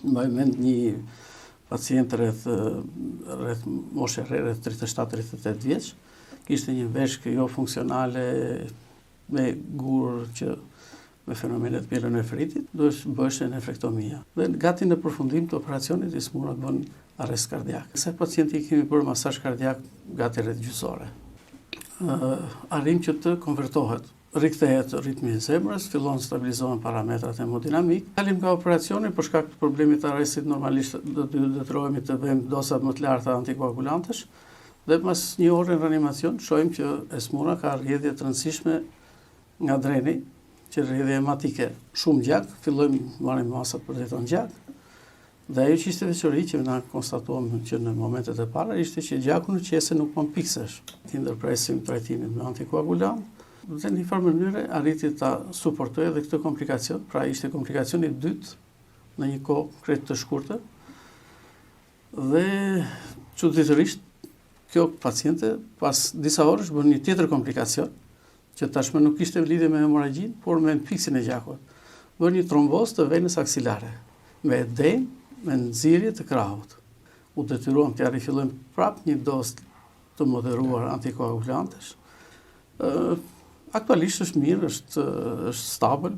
Mbaj mend një pacient rreth moshe rreth 37-38 vjeç, kishte një veshkë jo funksionale me gur që me fenomenet pielonefritit, duhet bësh nefrektomia. Dhe gati në përfundim të operacionit i smura bën arrest kardiak. Kësaj pacienti i kemi bërë masazh kardiak gati rreth gjysore. Arrim që të konvertohet, rikthehet ritmi i zemrës, fillon stabilizohen parametrat hemodinamik. Dalim nga operacioni për shkak të problemit të arrestit, normalisht do të detyrohemi të bëjmë doza më të larta antikoagulantesh dhe pas një ore në reanimacion shohim që e smura ka rrjedhje të rëndësishme nga dreni, që rrjedhje hematike shumë gjak, fillojmë marrim masat për drejton gjak. Dhe ajo që ishte veçori që na konstatuam që në momentet e para ishte që gjaku në qese nuk mund piksesh. Ti ndërpresim trajtimin me antikoagulant dhe në një farë mënyre arriti ta suportojë edhe këtë komplikacion, pra ishte komplikacioni i dytë në një kohë krejt të shkurtër. Dhe çuditërisht kjo paciente pas disa orësh bën një tjetër komplikacion, që tashmë nuk kishte lidhje me hemorragjin, por me piksin e gjakut. Bën një tromboz të venës aksilare, me edem, me nxirje të krahut. U detyruam t'ja rifillojmë prapë një dozë të moderuar antikoagulantesh. Aktualisht është mirë, është stabil,